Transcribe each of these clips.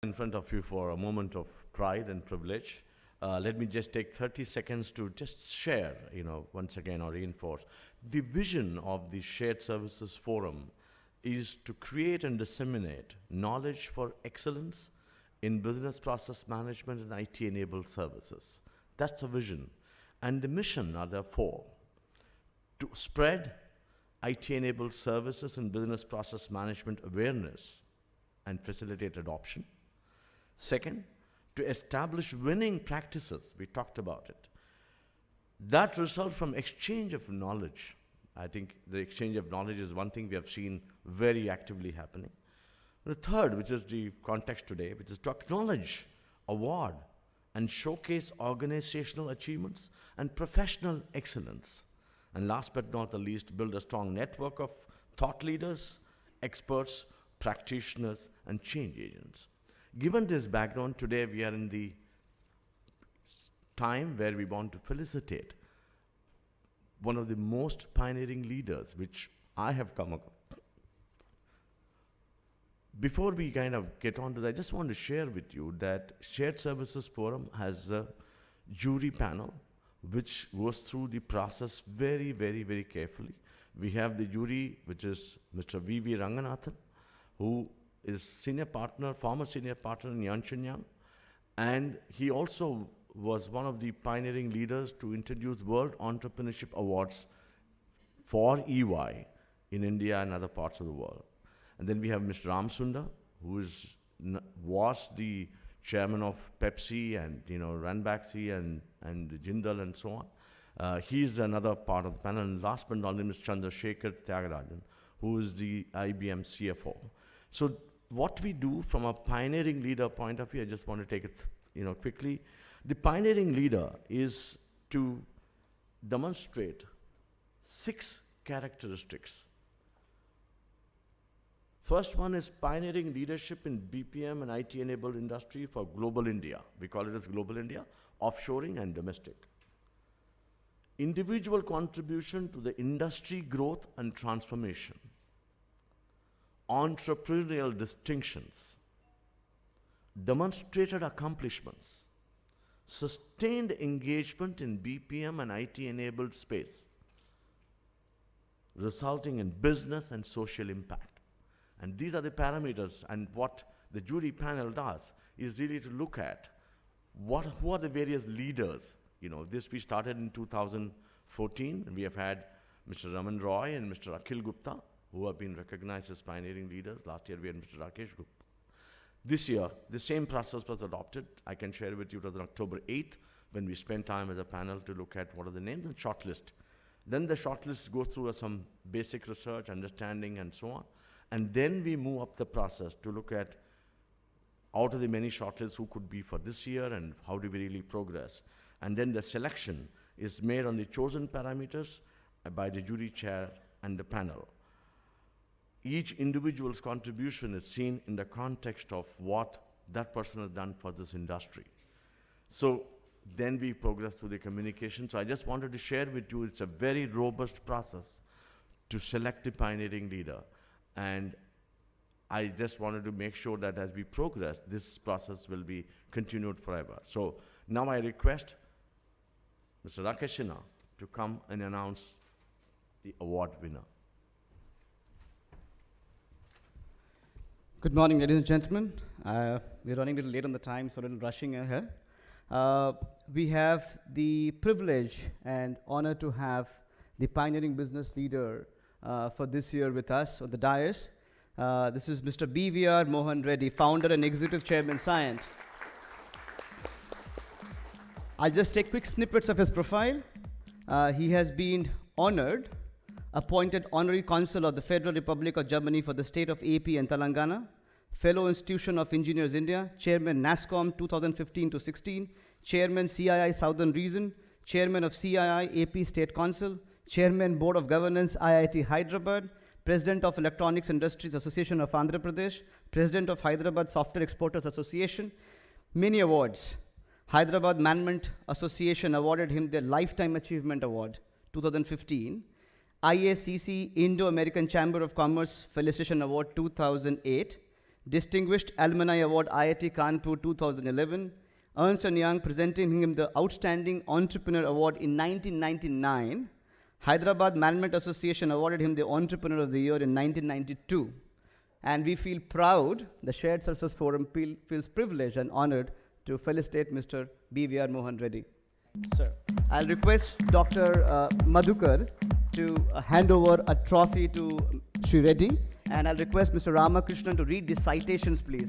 in front of you for a moment of pride and privilege. Let me just take 30 seconds to just share, once again, or reinforce. The vision of the Shared Services Forum is to create and disseminate knowledge for excellence in business process management and IT-enabled services. That's the vision. And the mission are therefore to spread IT-enabled services and business process management awareness and facilitate adoption. Second, to establish winning practices. We talked about it. That result from exchange of knowledge. I think the exchange of knowledge is one thing we have seen very actively happening. The third, which is the context today, which is to acknowledge, award, and showcase organizational achievements and professional excellence. And last but not the least, build a strong network of thought leaders, experts, practitioners, and change agents. Given this background, today we are in the time where we want to felicitate one of the most pioneering leaders which I have come across. Before we kind of get on to that, I just want to share with you that Shared Services Forum has a jury panel which goes through the process very, very, very carefully. We have the jury, which is Mr. V.V. Ranganathan, who is former senior partner in Ernst & Young, and he also was one of the pioneering leaders to introduce World Entrepreneurship Awards for EY in India and other parts of the world. And then we have Mr. Ram Sundar, who was the chairman of Pepsi and Ranbaxy and Jindal and so on. He is another part of the panel. And last but not least, Mr. Chandrasekhar Tyagarajan, who is the IBM CFO. So what we do from a pioneering leader point of view, I just want to take it quickly. The pioneering leader is to demonstrate 6 characteristics. First one is pioneering leadership in BPM and IT-enabled industry for global India. We call it as global India, offshoring and domestic. Individual contribution to the industry growth and transformation. Entrepreneurial distinctions. Demonstrated accomplishments. Sustained engagement in BPM and IT-enabled space, resulting in business and social impact. And these are the parameters, and what the jury panel does is really to look at who are the various leaders. This we started in 2014, and we have had Mr. Raman Roy and Mr. Akhil Gupta, who have been recognized as pioneering leaders. Last year we had Mr. Rakesh Gupta. This year, the same process was adopted. I can share with you it was on October 8th, when we spent time as a panel to look at what are the names and shortlist. Then the shortlist goes through some basic research, understanding, and so on. And then we move up the process to look at out of the many shortlists who could be for this year and how do we really progress. And then the selection is made on the chosen parameters by the jury chair and the panel. Each individual's contribution is seen in the context of what that person has done for this industry. So then we progress through the communication. So I just wanted to share with you, it's a very robust process to select the pioneering leader. And I just wanted to make sure that as we progress, this process will be continued forever. So now I request Mr. Rakesh Sinha to come and announce the award winner. Good morning, ladies and gentlemen. We're running a little late on the time, so a little rushing ahead. We have the privilege and honor to have the pioneering business leader for this year with us on the dais. This is Mr. BVR Mohan Reddy, founder and executive chairman, Cyient. I'll just take quick snippets of his profile. He has been honored, appointed Honorary Consul of the Federal Republic of Germany for the state of AP and Telangana, Fellow Institution of Engineers India, Chairman NASSCOM 2015 to 16, Chairman CII Southern Region, Chairman of CII AP State Council, Chairman Board of Governance IIT Hyderabad, President of Electronics Industries Association of Andhra Pradesh, President of Hyderabad Software Exporters Association. Many awards. Hyderabad Management Association awarded him the Lifetime Achievement Award 2015. IACC Indo-American Chamber of Commerce Felicitation Award 2008. Distinguished Alumni Award IIT Kanpur 2011, Ernst & Young presenting him the Outstanding Entrepreneur Award in 1999. Hyderabad Management Association awarded him the Entrepreneur of the Year in 1992. And we feel proud, the Shared Success Forum feels privileged and honored to felicitate Mr. BVR Mohan Reddy. Sir, I'll request Dr. Madhukar to hand over a trophy to Shri Reddy, and I'll request Mr. Ramakrishnan to read the citations, please.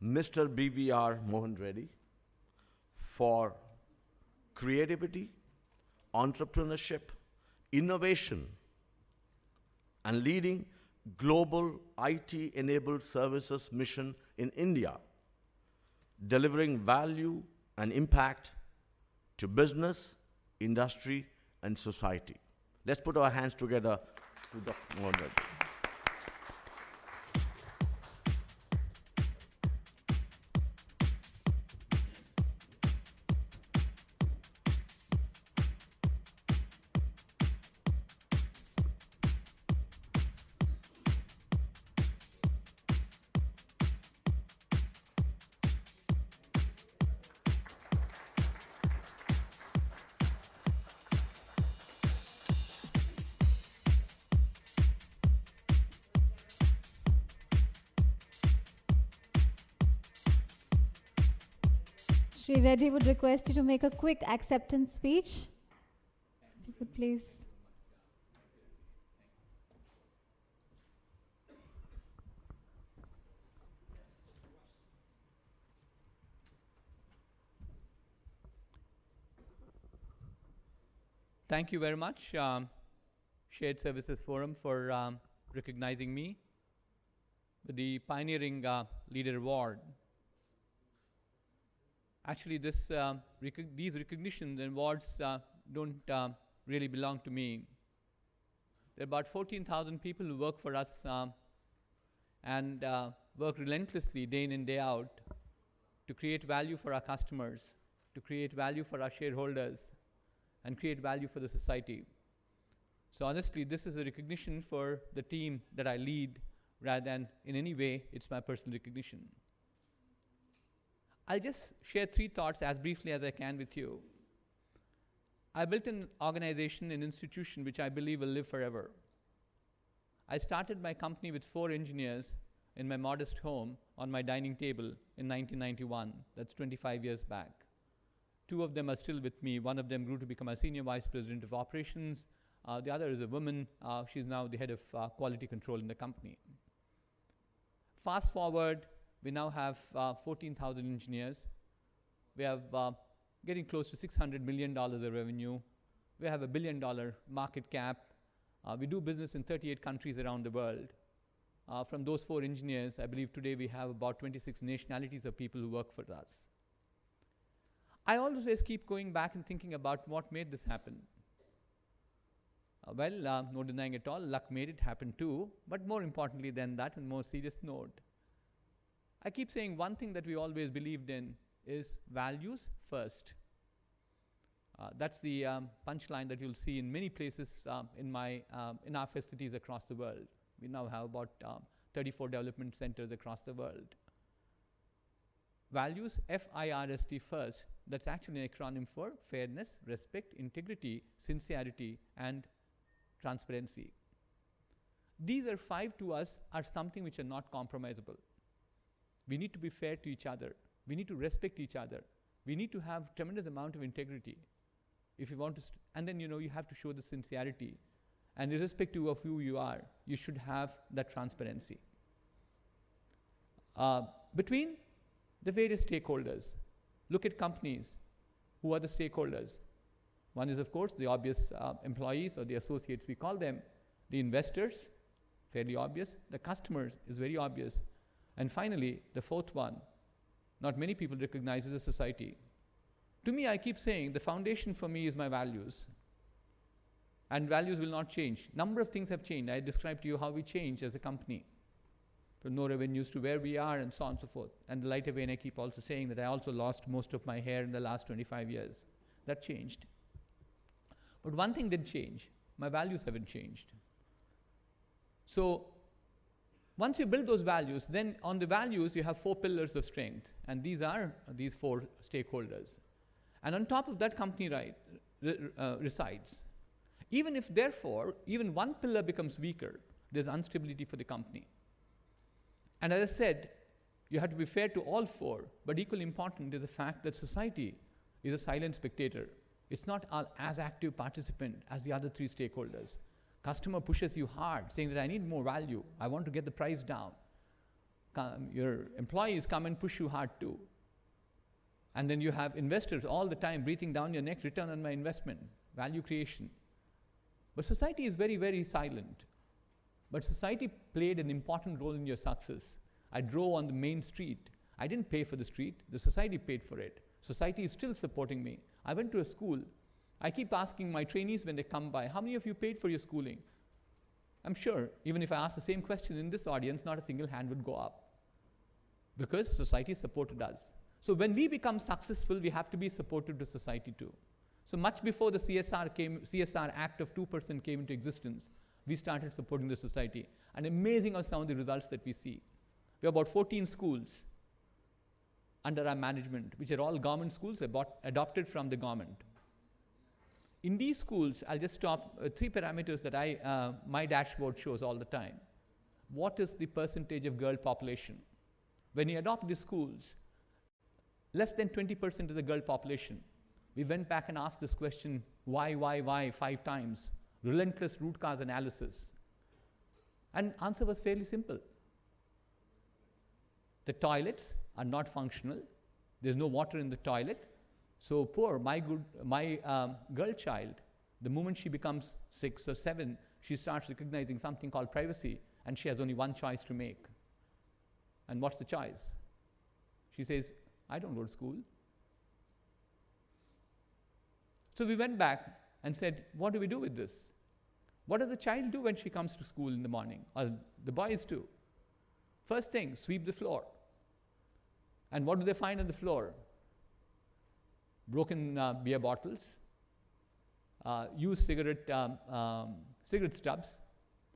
Mr. BVR Mohan Reddy for creativity, entrepreneurship, innovation, and leading global IT-enabled services mission in India, delivering value and impact to business, industry, and society. Let's put our hands together to Dr. Mohan Reddy. Shri Reddy would request you to make a quick acceptance speech. If you could please. Thank you very much, Shared Services Forum, for recognizing me with the Pioneering Leader Award. Actually, these recognitions and awards don't really belong to me. There are about 14,000 people who work for us and work relentlessly day in and day out to create value for our customers, to create value for our shareholders, and create value for the society. So honestly, this is a recognition for the team that I lead rather than in any way it's my personal recognition. I'll just share 3 thoughts as briefly as I can with you. I built an organization, an institution which I believe will live forever. I started my company with 4 engineers in my modest home on my dining table in 1991. That's 25 years back. 2 of them are still with me. One of them grew to become a senior vice president of operations. The other is a woman. She's now the head of quality control in the company. Fast forward, we now have 14,000 engineers. We have getting close to $600 million of revenue. We have $1 billion market cap. We do business in 38 countries around the world. From those 4 engineers, I believe today we have about 26 nationalities of people who work for us. I always keep going back and thinking about what made this happen. No denying at all, luck made it happen too, but more importantly than that, and more serious note, I keep saying one thing that we always believed in is values first. That's the punchline that you'll see in many places in our facilities across the world. We now have about 34 development centers across the world. Values, F-I-R-S-T first, that's actually an acronym for fairness, respect, integrity, sincerity, and transparency. These are 5 to us are something which are not compromisable. We need to be fair to each other. We need to respect each other. We need to have tremendous amount of integrity. If you want to, and then you have to show the sincerity. And irrespective of who you are, you should have that transparency. Between the various stakeholders, look at companies. Who are the stakeholders? One is, of course, the obvious employees or the associates, we call them. The investors, fairly obvious. The customers is very obvious. And finally, the 4th one, not many people recognize as a society. To me, I keep saying the foundation for me is my values. And values will not change. Number of things have changed. I described to you how we changed as a company, from no revenues to where we are, and so on and so forth. And the lighter vein, I keep also saying that I also lost most of my hair in the last 25 years. That changed. But one thing did change. My values haven't changed. So once you build those values, then on the values you have 4 pillars of strength, and these are these 4 stakeholders. And on top of that, company resides. Even if, therefore, even one pillar becomes weaker, there's instability for the company. And as I said, you have to be fair to all 4, but equally important is the fact that society is a silent spectator. It's not as active participant as the other 3 stakeholders. Customer pushes you hard, saying that I need more value, I want to get the price down. Your employees come and push you hard too. And then you have investors all the time breathing down your neck, return on my investment, value creation. But society is very, very silent. But society played an important role in your success. I drove on the main street. I didn't pay for the street, the society paid for it. Society is still supporting me. I went to a school. I keep asking my trainees when they come by, how many of you paid for your schooling? I'm sure, even if I ask the same question in this audience, not a single hand would go up. Because society supported us. So when we become successful, we have to be supportive to society too. So much before the CSR Act of 2% came into existence, we started supporting the society. And amazing are some of the results that we see. We have about 14 schools under our management, which are all government schools adopted from the government. In these schools, I'll just stop 3 parameters that my dashboard shows all the time. What is the percentage of girl population? When you adopt these schools, less than 20% of the girl population. We went back and asked this question, why 5 times? Relentless root cause analysis. And answer was fairly simple. The toilets are not functional. There's no water in the toilet. So poor, my girl child, the moment she becomes 6 or 7, she starts recognizing something called privacy, and she has only one choice to make. And what's the choice? She says, I don't go to school. So we went back and said, what do we do with this? What does the child do when she comes to school in the morning? Or the boys do. First thing, sweep the floor. And what do they find on the floor? Broken beer bottles, used cigarette stubs,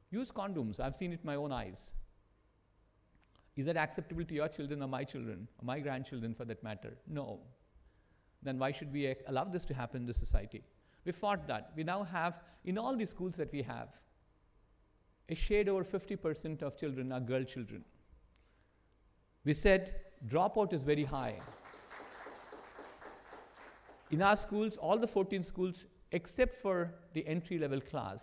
used condoms. I've seen it with my own eyes. Is that acceptable to your children or my children, or my grandchildren for that matter? No. Then why should we allow this to happen in the society? We fought that. We now have, in all the schools that we have, a shade over 50% of children are girl children. We said dropout is very high. In our schools, all the 14 schools, except for the entry-level class,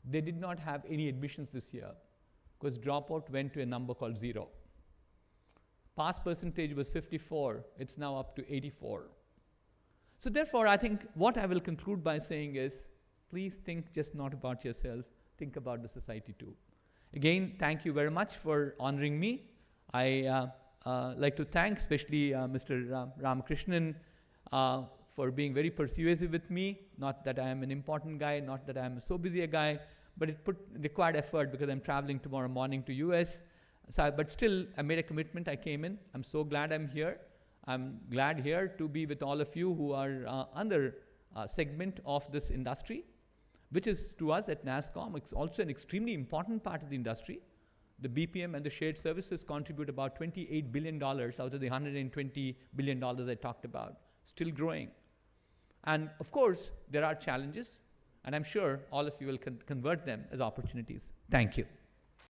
they did not have any admissions this year because dropout went to a number called 0. Pass percentage was 54, it's now up to 84. So therefore, I think what I will conclude by saying is, please think just not about yourself, think about the society too. Again, thank you very much for honoring me. I like to thank especially Mr. Ramakrishnan for being very persuasive with me. Not that I am an important guy, not that I am so busy a guy, but it required effort because I'm traveling tomorrow morning to US. So, but still, I made a commitment, I came in. I'm so glad I'm here. I'm glad here to be with all of you who are under segment of this industry, which is to us at NASSCOM, it's also an extremely important part of the industry. The BPM and the shared services contribute about $28 billion out of the $120 billion I talked about, still growing. And of course, there are challenges, and I'm sure all of you will convert them as opportunities. Thank you.